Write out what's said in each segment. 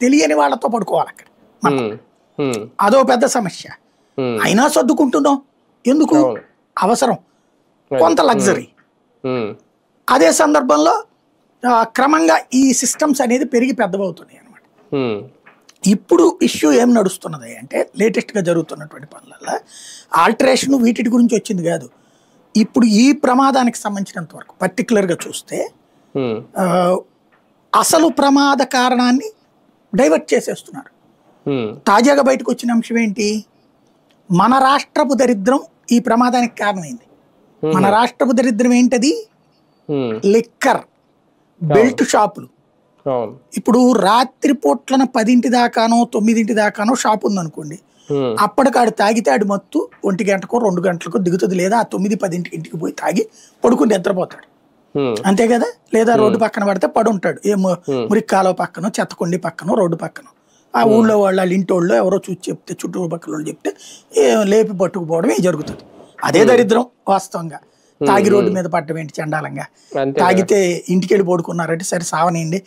తెలియని వాళ్ళతో పడుకోవాలి అక్కడ. ఉమ్, అదో పెద్ద సమస్య. అయినా సర్దుకుంటున్నాం ఎందుకు, అవసరం, కొంత లగ్జరీ. అదే సందర్భంలో క్రమంగా ఈ సిస్టమ్స్ అనేది పెరిగి పెద్దవవుతున్నాయి అనమాట. ఇప్పుడు ఇష్యూ ఏం నడుస్తున్నది అంటే లేటెస్ట్గా జరుగుతున్నటువంటి పనులలో ఆల్టరేషన్ వీటి గురించి వచ్చింది కాదు. ఇప్పుడు ఈ ప్రమాదానికి సంబంధించినంత వరకు పర్టికులర్గా చూస్తే అసలు ప్రమాద కారణాన్ని డైవర్ట్ చేసేస్తున్నారు. తాజాగా బయటకు వచ్చిన అంశం ఏంటి, మన రాష్ట్రపు దరిద్రం ఈ ప్రమాదానికి కారణమైంది. మన రాష్ట్రపు దరిద్రం ఏంటది, లిక్కర్, బెల్ట్ షాపులు. ఇప్పుడు రాత్రి పూట్లన 10 దాకానో 9 దాకానో షాప్ ఉందనుకోండి, అప్పటికాడు తాగితే ఆడు మత్తు 1 గంటకో 2 గంటలకో దిగుతుంది, లేదా 9-10 ఇంటికి పోయి తాగి పడుకుని నిద్రపోతాడు, అంతే కదా. లేదా రోడ్డు పక్కన పడితే పడుంటాడు, ఏ మురిక్కాలో పక్కనో చెత్తకొండి పక్కనో రోడ్డు పక్కనో. ఆ ఊళ్ళో వాళ్ళ ఇంటోళ్ళు ఎవరో చూసి చెప్తే, చుట్టుపక్కల వాళ్ళు చెప్తే లేపి పట్టుకుపోవడమే జరుగుతుంది. అదే దరిద్రం వాస్తవంగా. తాగి రోడ్డు మీద పడ్డం ఏంటి చండాలంగా, తాగితే ఇంటికి వెళ్ళి పడుకున్నారంటే సరే సావనండి,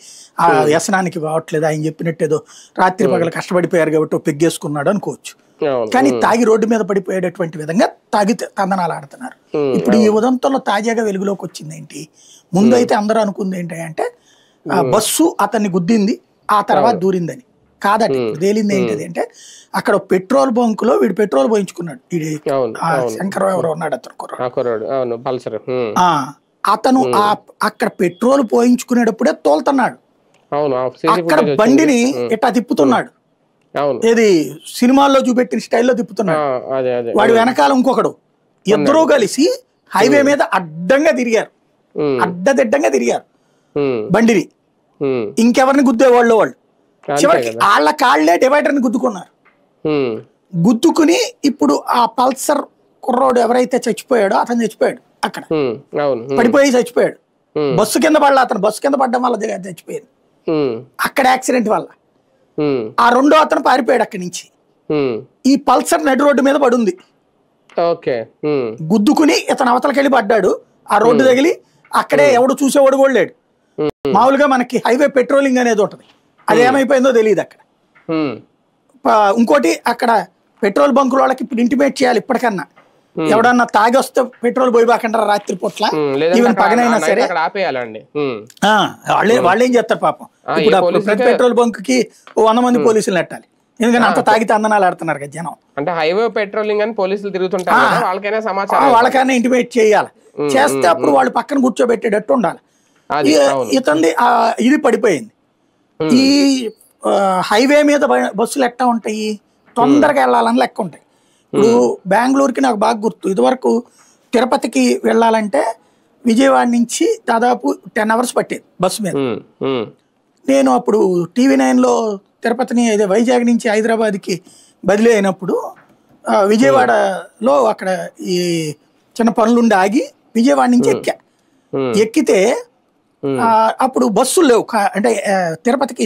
ఆ వ్యసనానికి కావట్లేదు, ఆయన చెప్పినట్టు ఏదో రాత్రి పగలు కష్టపడిపోయారు కాబట్టి పెగ్గేసుకున్నాడు అనుకోవచ్చు. కానీ తాగి రోడ్డు మీద పడిపోయేటటువంటి విధంగా తాగితే తందనాలు ఆడుతున్నారు. ఇప్పుడు ఈ ఉదంతంలో తాజాగా వెలుగులోకి వచ్చింది ఏంటి, ముందు అయితే అందరూ అనుకుంది ఏంటి అంటే బస్సు అతన్ని గుద్దింది ఆ తర్వాత దూరిందని. కాదట, తేలింది ఏంటది అంటే అక్కడ పెట్రోల్ బంక్ లో వీడు పెట్రోల్ పోయించుకున్నాడు, శంకర్ ఎవరో ఉన్నాడు అతను అక్కడ పెట్రోల్ పోయించుకునేటప్పుడే తోలుతున్నాడు, అక్కడ బండిని ఇట్లా తిప్పుతున్నాడు, ఏది సినిమాల్లో చూపెట్టిన స్టైల్లో తిప్పుతున్నాడు. వాడి వెనకాల ఇంకొకడు, ఇద్దరూ కలిసి హైవే మీద అడ్డంగా తిరిగారు, అడ్డదిడ్డంగా తిరిగారు బండిని, ఇంకెవరిని గుద్దేవాళ్ళు వాళ్ళు. చివరికి వాళ్ళ కాళ్లే డివైడర్ ని గుద్దుకున్నారు. గుద్దుకుని ఇప్పుడు ఆ పల్సర్ కుర్రోడు ఎవరైతే చచ్చిపోయాడో అతను చచ్చిపోయాడు, అక్కడ పడిపోయి చచ్చిపోయాడు. బస్సు కింద పడలే, అతను బస్సు కింద పడ్డం వల్ల చచ్చిపోయింది అక్కడ యాక్సిడెంట్ వల్ల. ఆ రెండో అతను పారిపోయాడు అక్కడి నుంచి. ఈ పల్సర్ నడి రోడ్డు మీద పడుంది, గుద్దుకుని ఇతను అవతలకి వెళ్ళి పడ్డాడు, ఆ రోడ్డు తగిలి అక్కడే ఎవడు చూసేవాడు కూడా లేడు. మామూలుగా మనకి హైవే పెట్రోలింగ్ అనేది ఉంటుంది, అదేమైపోయిందో తెలియదు అక్కడ. ఇంకోటి అక్కడ పెట్రోల్ బంకుల వాళ్ళకి ఇప్పుడు ఇంటిమేట్ చేయాలి ఇప్పటికన్నా, ఎవడన్నా తాగి వస్తే పెట్రోల్ పోయిబాకంటారా రాత్రి పూట్ల, ఈవెన్ పగనైనా సరే వాళ్ళేం చేస్తారు పాపం. ఇప్పుడు ప్రతి పెట్రోల్ బంక్ కి 100 మంది పోలీసులు నెట్టాలి, ఎందుకంటే అంత తాగితే అందనాలు ఆడుతున్నారు కదా జనం. అంటే హైవే పెట్రోలింగ్ అని పోలీసులు తిరుగుతుంటారు, వాళ్ళకైనా ఇంటిమేట్ చేయాలి, చేస్తే అప్పుడు వాళ్ళు పక్కన కూర్చోబెట్టేటట్టు ఉండాలి. ఇతంది ఇది పడిపోయింది. ఈ హైవే మీద బస్సులు ఎట్టా ఉంటాయి, తొందరగా వెళ్ళాలని లెక్క ఉంటాయి. ఇప్పుడు బెంగళూరుకి నాకు బాగా గుర్తు, ఇదివరకు తిరుపతికి వెళ్ళాలంటే విజయవాడ నుంచి దాదాపు 10 hours పట్టేది బస్సు మీద. నేను అప్పుడు TV9లో తిరుపతిని వైజాగ్ నుంచి హైదరాబాద్కి బదిలీ అయినప్పుడు విజయవాడలో అక్కడ ఈ చిన్న పనులుండి ఆగి విజయవాడ నుంచి ఎక్కితే అప్పుడు బస్సులు లేవు, అంటే తిరుపతికి